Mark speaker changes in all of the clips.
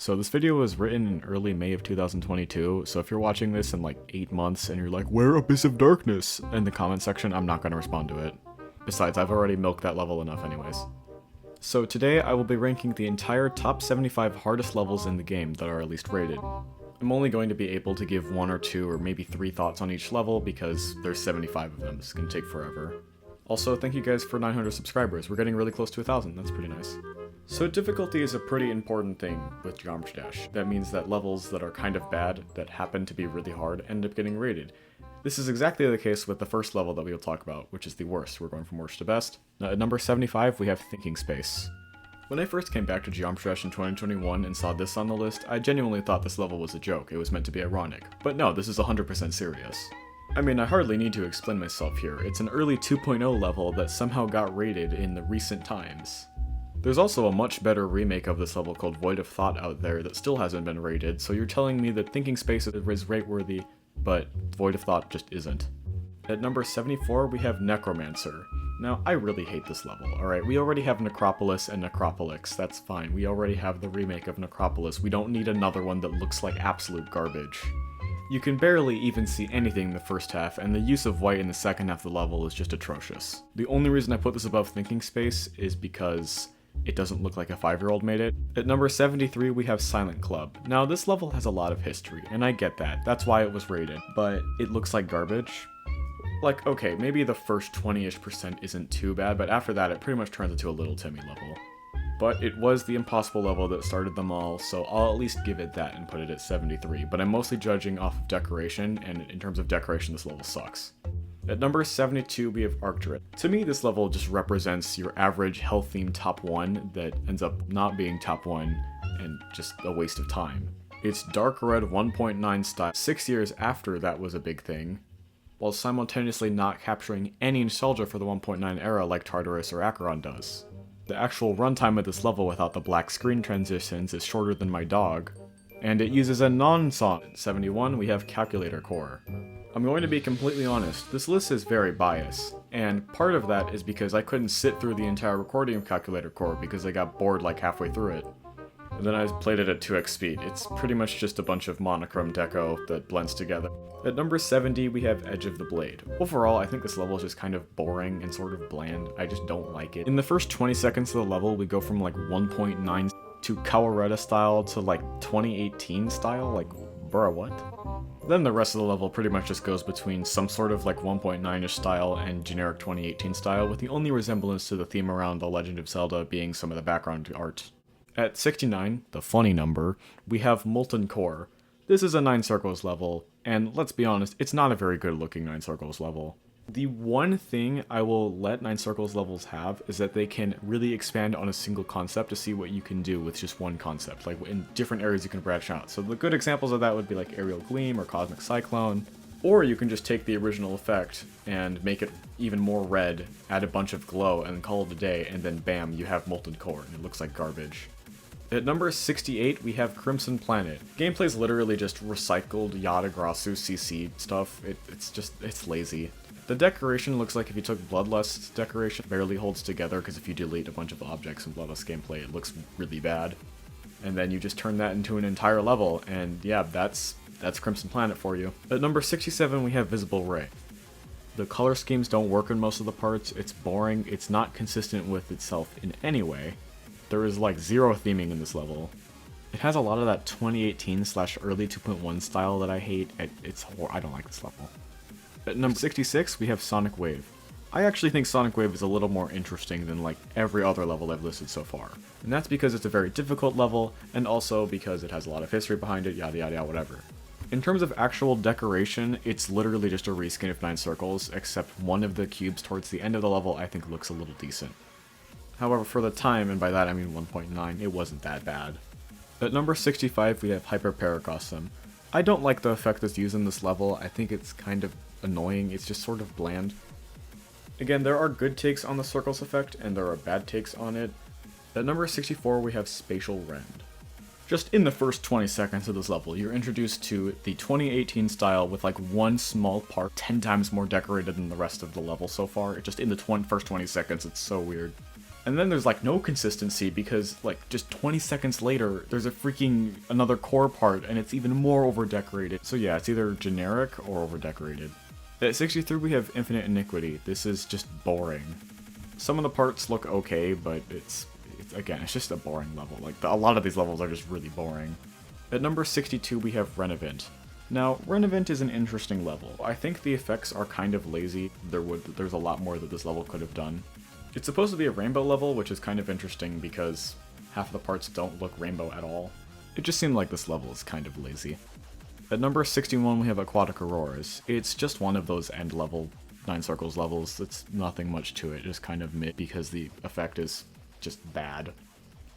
Speaker 1: So this video was written in early May of 2022, so if you're watching this in like 8 months and you're like, where Abyss of Darkness? In the comment section, I'm not going to respond to it. Besides, I've already milked that level enough anyways. So today I will be ranking the entire top 75 hardest levels in the game that are at least rated. I'm only going to be able to give 1 or 2 or maybe 3 thoughts on each level because there's 75 of them, it's going to take forever. Also, thank you guys for 900 subscribers, we're getting really close to 1,000, that's pretty nice. So difficulty is a pretty important thing with Geometry Dash. That means that levels that are kind of bad, that happen to be really hard, end up getting rated. This is exactly the case with the first level that we will talk about, which is the worst. We're going from worst to best. Now, at number 75, we have Thinking Space. When I first came back to Geometry Dash in 2021 and saw this on the list, I genuinely thought this level was a joke, it was meant to be ironic. But no, this is 100% serious. I mean, I hardly need to explain myself here. It's an early 2.0 level that somehow got rated in the recent times. There's also a much better remake of this level called Void of Thought out there that still hasn't been rated, so you're telling me that Thinking Space is rate-worthy, but Void of Thought just isn't. At number 74, we have Necromancer. Now, I really hate this level, alright? We already have Necropolis and Necropolix, that's fine. We already have the remake of Necropolis. We don't need another one that looks like absolute garbage. You can barely even see anything in the first half, and the use of white in the second half of the level is just atrocious. The only reason I put this above Thinking Space is because it doesn't look like a 5-year-old made it. At number 73, we have Silent Club. Now, this level has a lot of history, and I get that. That's why it was rated, but it looks like garbage. Like, okay, maybe the first 20-ish% isn't too bad, but after that, it pretty much turns into a Little Timmy level. But it was the impossible level that started them all, so I'll at least give it that and put it at 73, but I'm mostly judging off of decoration, and in terms of decoration, this level sucks. At number 72, we have Arcturus. To me, this level just represents your average health-themed top 1 that ends up not being top 1 and just a waste of time. It's Dark Red 1.9 style 6 years after that was a big thing, while simultaneously not capturing any nostalgia for the 1.9 era like Tartarus or Acheron does. The actual runtime of this level without the black screen transitions is shorter than my dog, and it uses a non-song. At 71, we have Calculator Core. I'm going to be completely honest, this list is very biased, and part of that is because I couldn't sit through the entire recording of Calculator Core because I got bored like halfway through it. And then I played it at 2x speed. It's pretty much just a bunch of monochrome deco that blends together. At number 70, we have Edge of the Blade. Overall, I think this level is just kind of boring and sort of bland. I just don't like it. In the first 20 seconds of the level, we go from like 1.9 to Kawareta style to like 2018 style, like, bruh, what? Then the rest of the level pretty much just goes between some sort of like 1.9-ish style and generic 2018 style, with the only resemblance to the theme around The Legend of Zelda being some of the background art. At 69, the funny number, we have Molten Core. This is a 9 circles level, and let's be honest, it's not a very good looking 9 circles level. The one thing I will let 9 circles levels have is that they can really expand on a single concept to see what you can do with just one concept. Like in different areas you can branch out. So the good examples of that would be like Aerial Gleam or Cosmic Cyclone. Or you can just take the original effect and make it even more red, add a bunch of glow, and call it a day, and then bam, you have Molten Core, and it looks like garbage. At number 68, we have Crimson Planet. Gameplay's literally just recycled Yatagarasu CC stuff. It's lazy. The decoration looks like if you took Bloodlust's decoration, it barely holds together because if you delete a bunch of objects in Bloodlust gameplay, it looks really bad. And then you just turn that into an entire level, and yeah, that's Crimson Planet for you. At number 67, we have Visible Ray. The color schemes don't work in most of the parts, it's boring, it's not consistent with itself in any way. There is like zero theming in this level. It has a lot of that 2018/early 2.1 style that I hate. I don't like this level. At number 66, we have Sonic Wave. I actually think Sonic Wave is a little more interesting than like every other level I've listed so far. And that's because it's a very difficult level, and also because it has a lot of history behind it, yada yada yada, whatever. In terms of actual decoration, it's literally just a reskin of 9 circles, except one of the cubes towards the end of the level I think looks a little decent. However, for the time, and by that I mean 1.9, it wasn't that bad. At number 65, we have Hyper Paracosm. I don't like the effect that's used in this level, I think it's kind of annoying, it's just sort of bland. Again, there are good takes on the circles effect, and there are bad takes on it. At number 64, we have Spatial Rend. Just in the first 20 seconds of this level, you're introduced to the 2018 style with like one small part 10 times more decorated than the rest of the level so far. Just in the first 20 seconds, it's so weird. And then there's like no consistency because like just 20 seconds later, there's a freaking another core part and it's even more over-decorated. So yeah, it's either generic or over-decorated. At 63 we have Infinite Iniquity. This is just boring. Some of the parts look okay, but it's again, it's just a boring level. Like a lot of these levels are just really boring. At number 62 we have Renovant. Now, Renovant is an interesting level. I think the effects are kind of lazy. There's a lot more that this level could have done. It's supposed to be a rainbow level, which is kind of interesting because half of the parts don't look rainbow at all. It just seemed like this level is kind of lazy. At number 61 we have Aquatic Auroras. It's just one of those end level 9 circles levels. It's nothing much to it, just kind of mid because the effect is just bad.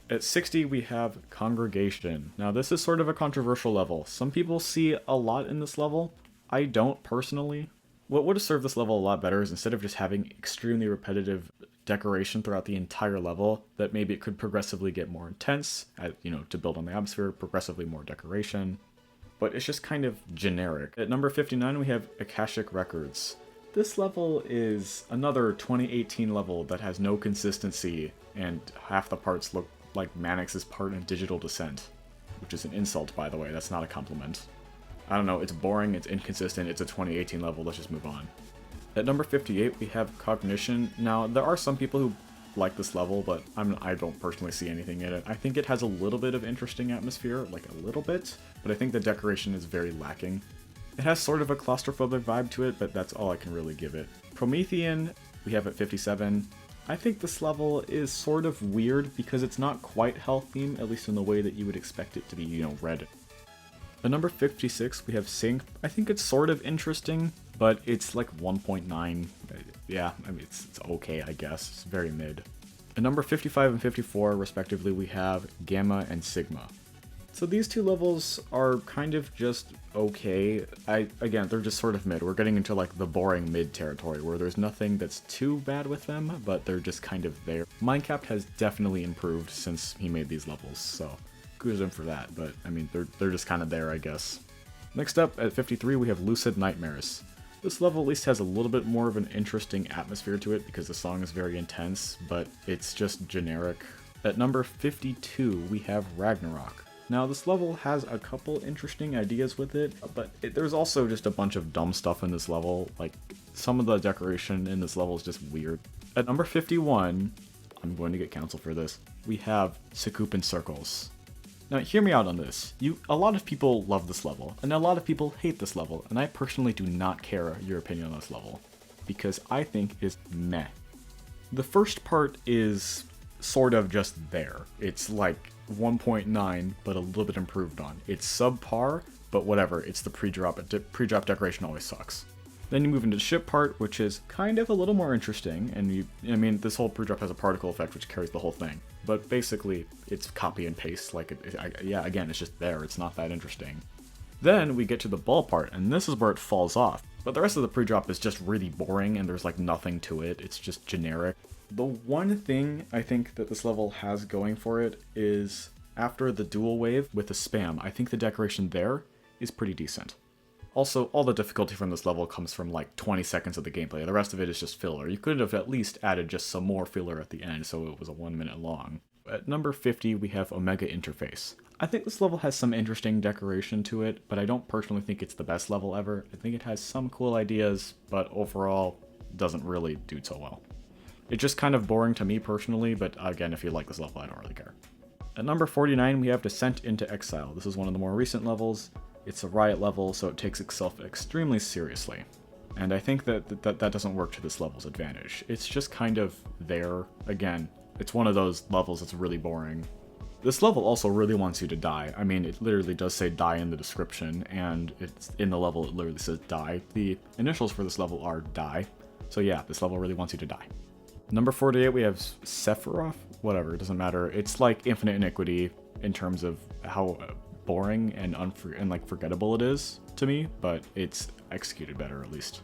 Speaker 1: At 60 we have Congregation. Now this is sort of a controversial level. Some people see a lot in this level. I don't personally. What would have served this level a lot better is instead of just having extremely repetitive decoration throughout the entire level, that maybe it could progressively get more intense, to build on the atmosphere, progressively more decoration. But it's just kind of generic. At number 59 we have Akashic Records. This level is another 2018 level that has no consistency, and half the parts look like Manix's part in Digital Descent, which is an insult, by the way. That's not a compliment. I don't know, it's boring, it's inconsistent, it's a 2018 level, let's just move on. At number 58 we have Cognition. Now there are some people who like this level, but I don't personally see anything in it. I think it has a little bit of interesting atmosphere, like a little bit, but I think the decoration is very lacking. It has sort of a claustrophobic vibe to it, but that's all I can really give it. Promethean we have at 57. I think this level is sort of weird because it's not quite hell themed, at least in the way that you would expect it to be, red. At number 56 we have Sync. I think it's sort of interesting, but it's like 1.9. Yeah, I mean, it's okay, I guess. It's very mid. At number 55 and 54, respectively, we have Gamma and Sigma. So these two levels are kind of just okay. Again, they're just sort of mid. We're getting into like the boring mid territory where there's nothing that's too bad with them, but they're just kind of there. Mindcapped has definitely improved since he made these levels, so kudos him for that, but I mean, they're just kind of there, I guess. Next up, at 53, we have Lucid Nightmares. This level at least has a little bit more of an interesting atmosphere to it because the song is very intense, but it's just generic. At number 52, we have Ragnarok. Now, this level has a couple interesting ideas with it, but there's also just a bunch of dumb stuff in this level. Like, some of the decoration in this level is just weird. At number 51, I'm going to get canceled for this, we have Sekupin Circles. Now, hear me out on this. A lot of people love this level, and a lot of people hate this level, and I personally do not care your opinion on this level, because I think it's meh. The first part is sort of just there. It's like 1.9, but a little bit improved on. It's subpar, but whatever, it's the pre-drop. Pre-drop decoration always sucks. Then you move into the ship part, which is kind of a little more interesting, and this whole pre-drop has a particle effect which carries the whole thing. But basically, it's copy and paste, again, it's just there, it's not that interesting. Then we get to the ball part, and this is where it falls off. But the rest of the pre-drop is just really boring, and there's like nothing to it, it's just generic. The one thing I think that this level has going for it is, after the dual wave with the spam, I think the decoration there is pretty decent. Also, all the difficulty from this level comes from like 20 seconds of the gameplay. The rest of it is just filler. You could have at least added just some more filler at the end so it was a 1 minute long. At number 50, we have Omega Interface. I think this level has some interesting decoration to it, but I don't personally think it's the best level ever. I think it has some cool ideas, but overall doesn't really do so well. It's just kind of boring to me personally, but again, if you like this level, I don't really care. At number 49, we have Descent into Exile. This is one of the more recent levels. It's a Riot level, so it takes itself extremely seriously. And I think that doesn't work to this level's advantage. It's just kind of there. Again, it's one of those levels that's really boring. This level also really wants you to die. I mean, it literally does say die in the description, and it's in the level it literally says die. The initials for this level are die. So yeah, this level really wants you to die. Number 48, we have Sephiroth? Whatever, it doesn't matter. It's like Infinite Iniquity in terms of how boring and forgettable it is to me, but it's executed better at least.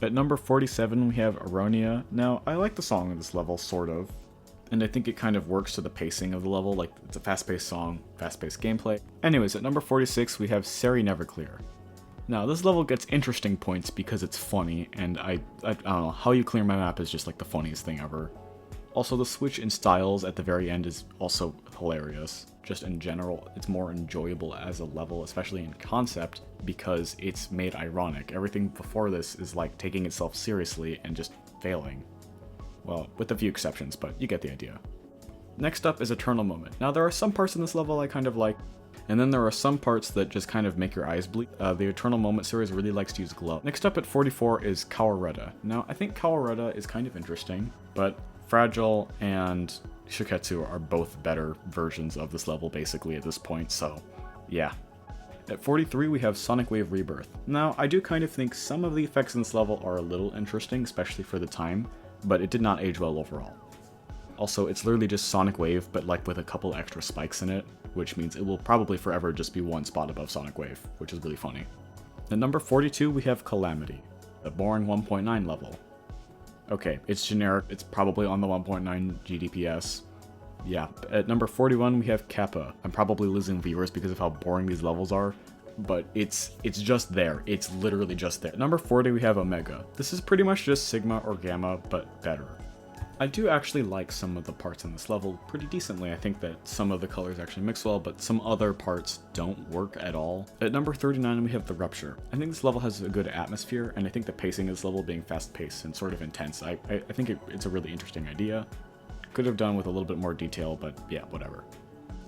Speaker 1: At number 47, we have Aronia. Now, I like the song in this level, sort of, and I think it kind of works to the pacing of the level. Like, it's a fast-paced song, fast-paced gameplay. Anyways, at number 46, we have Seri Neverclear. Now, this level gets interesting points because it's funny, and I don't know, how you clear my map is just like the funniest thing ever. Also, the switch in styles at the very end is also hilarious. Just in general, it's more enjoyable as a level, especially in concept, because it's made ironic. Everything before this is like taking itself seriously and just failing. Well, with a few exceptions, but you get the idea. Next up is Eternal Moment. Now, there are some parts in this level I kind of like, and then there are some parts that just kind of make your eyes bleed. The Eternal Moment series really likes to use glow. Next up at 44 is Kawareta. Now, I think Kawareta is kind of interesting, but Fragile and Shiketsu are both better versions of this level basically at this point, so yeah. At 43 we have Sonic Wave Rebirth. Now, I do kind of think some of the effects in this level are a little interesting, especially for the time, but it did not age well overall. Also, it's literally just Sonic Wave, but like with a couple extra spikes in it, which means it will probably forever just be one spot above Sonic Wave, which is really funny. At number 42 we have Calamity, the boring 1.9 level. Okay, it's generic, it's probably on the 1.9 GDPS. Yeah, at number 41 we have Kappa. I'm probably losing viewers because of how boring these levels are, but it's just there. It's literally just there. At number 40 we have Omega. This is pretty much just Sigma or Gamma, but better. I do actually like some of the parts in this level pretty decently. I think that some of the colors actually mix well, but some other parts don't work at all. At number 39 we have The Rupture. I think this level has a good atmosphere, and I think the pacing of this level being fast-paced and sort of intense, I think it's a really interesting idea. Could have done with a little bit more detail, but yeah, whatever.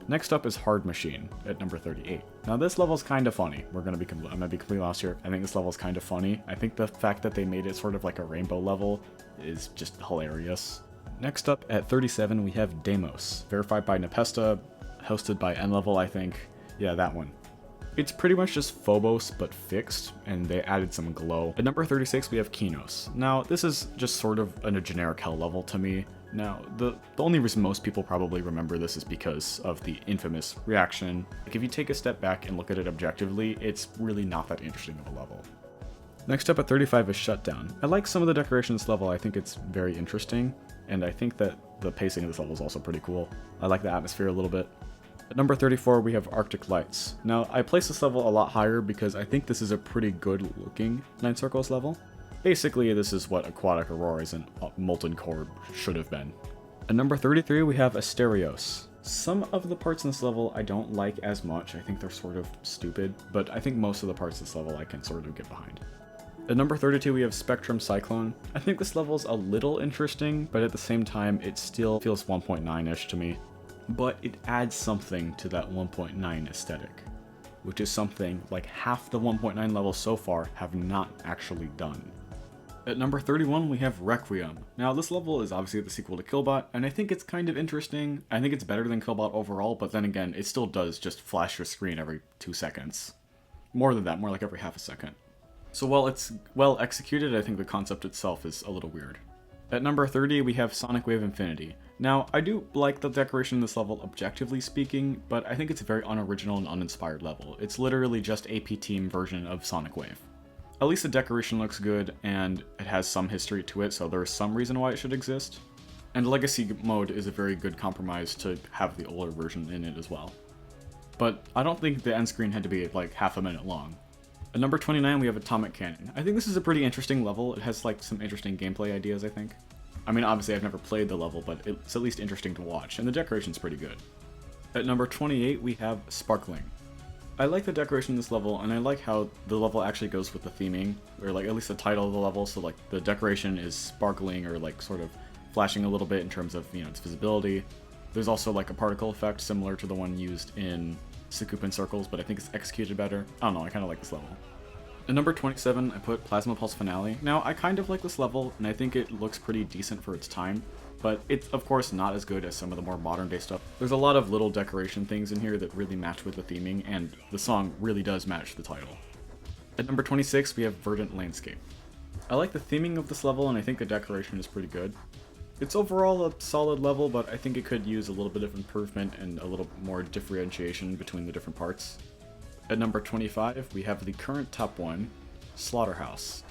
Speaker 1: Next up is Hard Machine at number 38. Now this level's kind of funny. I'm gonna be completely honest here. I think this level's kind of funny. I think the fact that they made it sort of like a rainbow level is just hilarious. Next up at 37 we have Deimos, verified by Nepesta, hosted by N-Level, I think. Yeah, that one. It's pretty much just Phobos but fixed, and they added some glow. At number 36 we have Kinos. Now this is just sort of a generic hell level to me. Now, the only reason most people probably remember this is because of the infamous reaction. Like, if you take a step back and look at it objectively, it's really not that interesting of a level. Next up at 35 is Shutdown. I like some of the decoration in this level. I think it's very interesting, and I think that the pacing of this level is also pretty cool. I like the atmosphere a little bit. At number 34 we have Arctic Lights. Now, I place this level a lot higher because I think this is a pretty good looking Nine Circles level. Basically, this is what Aquatic Auroras and Molten Core should have been. At number 33 we have Asterios. Some of the parts in this level I don't like as much. I think they're sort of stupid, but I think most of the parts of this level I can sort of get behind. At number 32 we have Spectrum Cyclone. I think this level's a little interesting, but at the same time it still feels 1.9-ish to me. But it adds something to that 1.9 aesthetic, which is something like half the 1.9 levels so far have not actually done. At number 31 we have Requiem. Now this level is obviously the sequel to Killbot, and I think it's kind of interesting. I think it's better than Killbot overall, but then again, it still does just flash your screen every 2 seconds. More than that, more like every half a second. So while it's well executed, I think the concept itself is a little weird. At number 30 we have Sonic Wave Infinity. Now, I do like the decoration in this level objectively speaking, but I think it's a very unoriginal and uninspired level. It's literally just a P-Team version of Sonic Wave. At least the decoration looks good, and it has some history to it, so there's some reason why it should exist. And Legacy mode is a very good compromise to have the older version in it as well. But I don't think the end screen had to be like half a minute long. At number 29 we have Atomic Cannon. I think this is a pretty interesting level. It has like some interesting gameplay ideas, I think. I mean, obviously I've never played the level, but it's at least interesting to watch, and the decoration's pretty good. At number 28 we have Sparkling. I like the decoration in this level, and I like how the level actually goes with the theming, or like at least the title of the level, so like the decoration is sparkling or like sort of flashing a little bit in terms of, you know, its visibility. There's also like a particle effect similar to the one used in Sakupen Circles, but I think it's executed better. I don't know, I kind of like this level. At number 27, I put Plasma Pulse Finale. Now, I kind of like this level, and I think it looks pretty decent for its time, but it's, of course, not as good as some of the more modern-day stuff. There's a lot of little decoration things in here that really match with the theming, and the song really does match the title. At number 26, we have Verdant Landscape. I like the theming of this level, and I think the decoration is pretty good. It's overall a solid level, but I think it could use a little bit of improvement and a little more differentiation between the different parts. At number 25, we have the current top one, Slaughterhouse.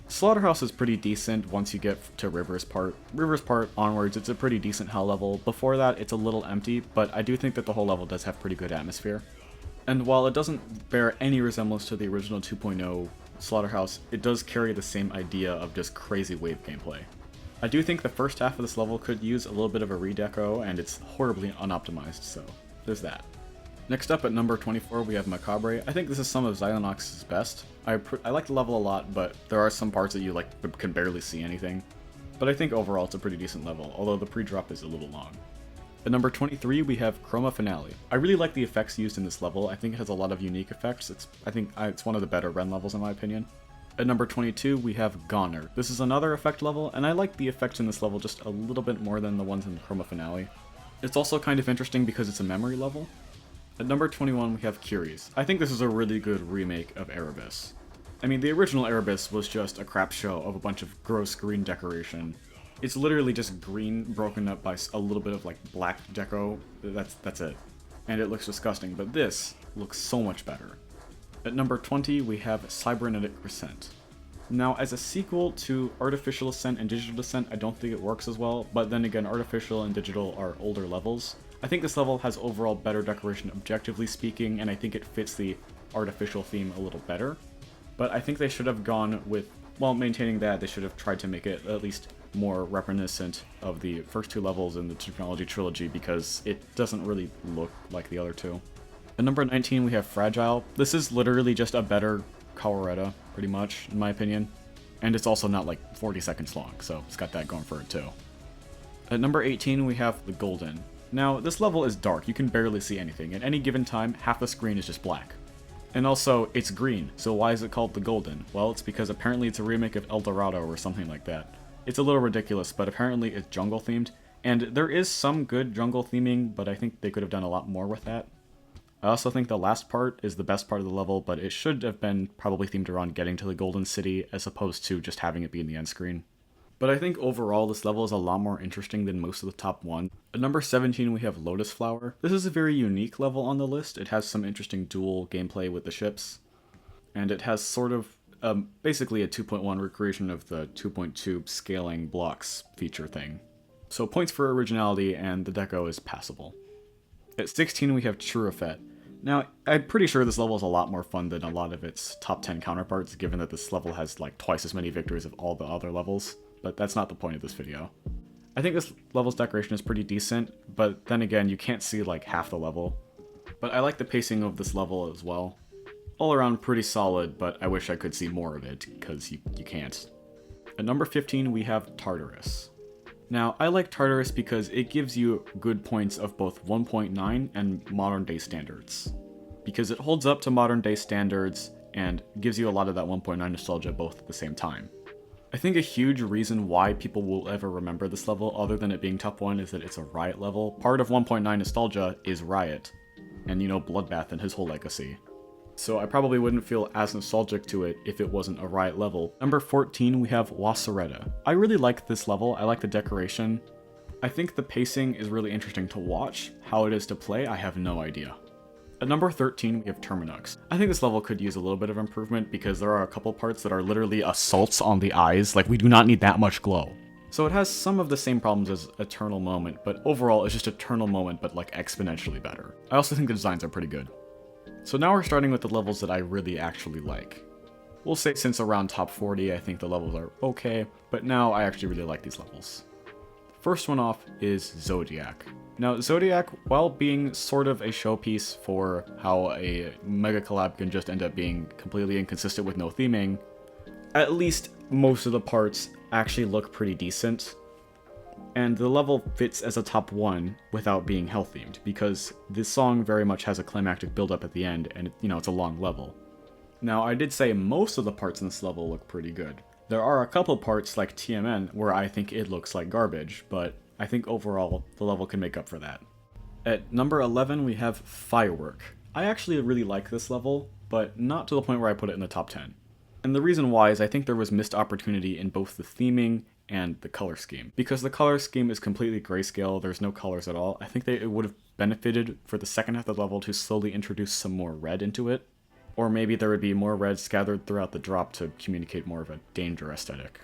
Speaker 1: Slaughterhouse is pretty decent once you get to River's part. River's part onwards, it's a pretty decent hell level. Before that, it's a little empty, but I do think that the whole level does have pretty good atmosphere. And while it doesn't bear any resemblance to the original 2.0 Slaughterhouse, it does carry the same idea of just crazy wave gameplay. I do think the first half of this level could use a little bit of a redeco, and it's horribly unoptimized, so there's that. Next up at number 24 we have Macabre. I think this is some of Xylonox's best. I like the level a lot, but there are some parts that you can barely see anything. But I think overall it's a pretty decent level, although the pre-drop is a little long. At number 23 we have Chroma Finale. I really like the effects used in this level. I think it has a lot of unique effects. I think it's one of the better Rend levels in my opinion. At number 22 we have Goner. This is another effect level, and I like the effects in this level just a little bit more than the ones in the Chroma Finale. It's also kind of interesting because it's a memory level. At number 21 we have Curies. I think this is a really good remake of Erebus. I mean, the original Erebus was just a crap show of a bunch of gross green decoration. It's literally just green broken up by a little bit of like black deco. That's it. And it looks disgusting, but this looks so much better. At number 20 we have Cybernetic Crescent. Now, as a sequel to Artificial Ascent and Digital Descent, I don't think it works as well, but then again, Artificial and Digital are older levels. I think this level has overall better decoration objectively speaking, and I think it fits the artificial theme a little better. But I think they should have gone with, while maintaining that, they should have tried to make it at least more reminiscent of the first two levels in the Technology Trilogy, because it doesn't really look like the other two. At number 19 we have Fragile. This is literally just a better Colorado, pretty much, in my opinion. And it's also not like 40 seconds long, so it's got that going for it too. At number 18 we have the Golden. Now, this level is dark, you can barely see anything. At any given time, half the screen is just black. And also, it's green, so why is it called the Golden? Well, it's because apparently it's a remake of El Dorado or something like that. It's a little ridiculous, but apparently it's jungle themed, and there is some good jungle theming, but I think they could have done a lot more with that. I also think the last part is the best part of the level, but it should have been probably themed around getting to the Golden City as opposed to just having it be in the end screen. But I think overall this level is a lot more interesting than most of the top one. At number 17 we have Lotus Flower. This is a very unique level on the list. It has some interesting dual gameplay with the ships. And it has sort of basically a 2.1 recreation of the 2.2 scaling blocks feature thing. So points for originality, and the deco is passable. At 16 we have Churufet. Now, I'm pretty sure this level is a lot more fun than a lot of its top 10 counterparts, given that this level has like twice as many victories of all the other levels. But that's not the point of this video. I think this level's decoration is pretty decent, but then again, you can't see like half the level. But I like the pacing of this level as well. All around pretty solid, but I wish I could see more of it, because you can't. At number 15 we have Tartarus. Now, I like Tartarus because it gives you good points of both 1.9 and modern day standards. Because it holds up to modern day standards and gives you a lot of that 1.9 nostalgia both at the same time. I think a huge reason why people will ever remember this level, other than it being top 1, is that it's a Riot level. Part of 1.9 nostalgia is Riot, and you know, Bloodbath and his whole legacy. So I probably wouldn't feel as nostalgic to it if it wasn't a Riot level. Number 14 we have Wasseretta. I really like this level, I like the decoration. I think the pacing is really interesting to watch. How it is to play, I have no idea. At number 13, we have Terminux. I think this level could use a little bit of improvement because there are a couple parts that are literally assaults on the eyes, like we do not need that much glow. So it has some of the same problems as Eternal Moment, but overall it's just Eternal Moment but like exponentially better. I also think the designs are pretty good. So now we're starting with the levels that I really actually like. We'll say since around top 40 I think the levels are okay, but now I actually really like these levels. First one off is Zodiac. Now, Zodiac, while being sort of a showpiece for how a mega collab can just end up being completely inconsistent with no theming, at least most of the parts actually look pretty decent. And the level fits as a top 1 without being hell themed, because this song very much has a climactic build-up at the end, and you know, it's a long level. Now, I did say most of the parts in this level look pretty good. There are a couple parts like TMN where I think it looks like garbage, but I think overall the level can make up for that. At number 11 we have Firework. I actually really like this level, but not to the point where I put it in the top 10. And the reason why is I think there was missed opportunity in both the theming and the color scheme. Because the color scheme is completely grayscale, there's no colors at all, I think it would have benefited for the second half of the level to slowly introduce some more red into it. Or maybe there would be more red scattered throughout the drop to communicate more of a danger aesthetic.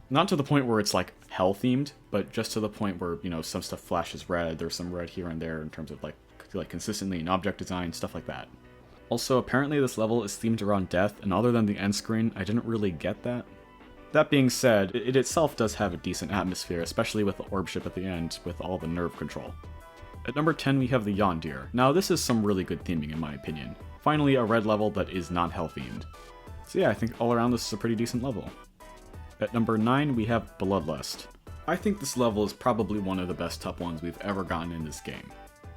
Speaker 1: Not to the point where it's like hell themed, but just to the point where, you know, some stuff flashes red, there's some red here and there in terms of like consistently in object design, stuff like that. Also, apparently this level is themed around death, and other than the end screen, I didn't really get that. That being said, it itself does have a decent atmosphere, especially with the orb ship at the end, with all the nerve control. At number 10 we have the Yondir. Now this is some really good theming in my opinion. Finally a red level that is not hell themed. So yeah, I think all around this is a pretty decent level. At number 9 we have Bloodlust. I think this level is probably one of the best top ones we've ever gotten in this game.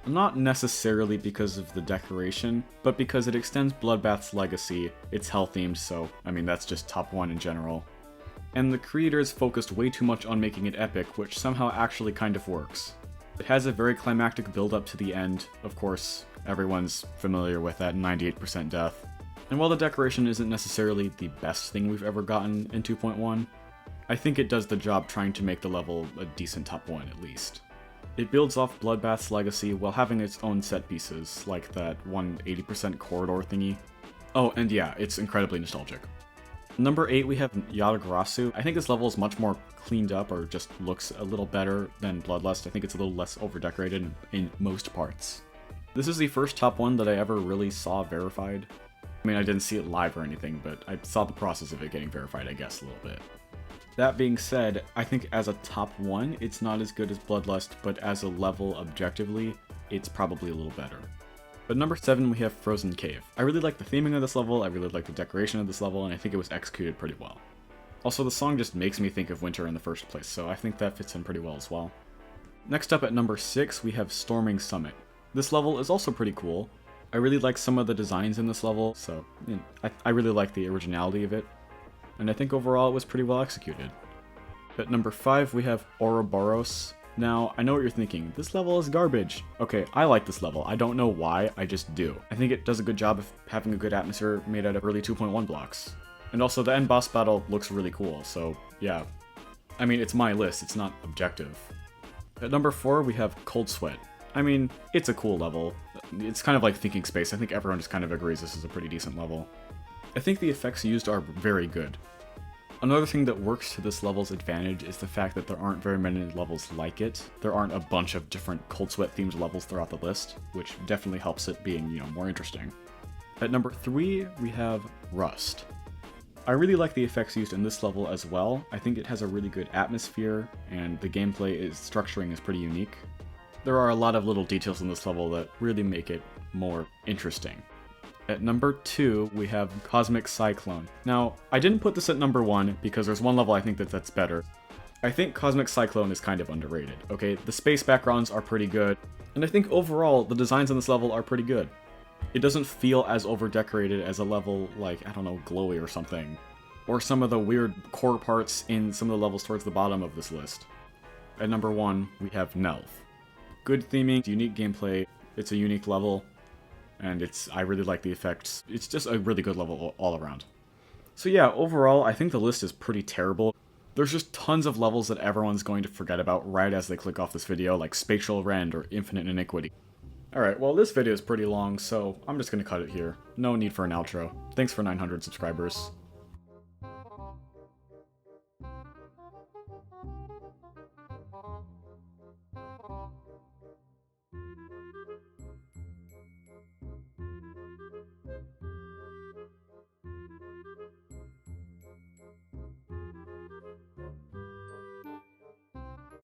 Speaker 1: Not necessarily because of the decoration, but because it extends Bloodbath's legacy. It's hell themed, so I mean that's just top 1 in general. And the creators focused way too much on making it epic, which somehow actually kind of works. It has a very climactic build up to the end, of course, everyone's familiar with that 98% death. And while the decoration isn't necessarily the best thing we've ever gotten in 2.1, I think it does the job trying to make the level a decent top 1 at least. It builds off Bloodbath's legacy while having its own set pieces, like that 180% corridor thingy. Oh, and yeah, it's incredibly nostalgic. Number 8 we have Yatagarasu. I think this level is much more cleaned up, or just looks a little better than Bloodlust. I think it's a little less over-decorated in most parts. This is the first top 1 that I ever really saw verified. I mean, I didn't see it live or anything, but I saw the process of it getting verified, I guess, a little bit. That being said, I think as a top 1, it's not as good as Bloodlust, but as a level objectively, it's probably a little better. But number 7 we have Frozen Cave. I really like the theming of this level, I really like the decoration of this level, and I think it was executed pretty well. Also, the song just makes me think of winter in the first place, so I think that fits in pretty well as well. Next up at number 6 we have Storming Summit. This level is also pretty cool. I really like some of the designs in this level, so I really like the originality of it. And I think overall it was pretty well executed. At number 5 we have Ouroboros. Now, I know what you're thinking, this level is garbage. Okay, I like this level, I don't know why, I just do. I think it does a good job of having a good atmosphere made out of early 2.1 blocks. And also the end boss battle looks really cool, so yeah. I mean, it's my list, it's not objective. At number 4 we have Cold Sweat. I mean, it's a cool level. It's kind of like Thinking Space, I think everyone just kind of agrees this is a pretty decent level. I think the effects used are very good. Another thing that works to this level's advantage is the fact that there aren't very many levels like it. There aren't a bunch of different Cold Sweat themed levels throughout the list, which definitely helps it being, more interesting. At number 3, we have Rust. I really like the effects used in this level as well. I think it has a really good atmosphere, and the gameplay structuring is pretty unique. There are a lot of little details in this level that really make it more interesting. At number 2, we have Cosmic Cyclone. Now, I didn't put this at number 1 because there's one level I think that's better. I think Cosmic Cyclone is kind of underrated, okay? The space backgrounds are pretty good, and I think overall the designs on this level are pretty good. It doesn't feel as over-decorated as a level like, I don't know, Glowy or something, or some of the weird core parts in some of the levels towards the bottom of this list. At number 1, we have Nelv. Good theming, unique gameplay, it's a unique level, and I really like the effects. It's just a really good level all around. So yeah, overall, I think the list is pretty terrible. There's just tons of levels that everyone's going to forget about right as they click off this video, like Spatial Rend or Infinite Iniquity. Alright, well this video is pretty long, so I'm just gonna cut it here. No need for an outro. Thanks for 900 subscribers.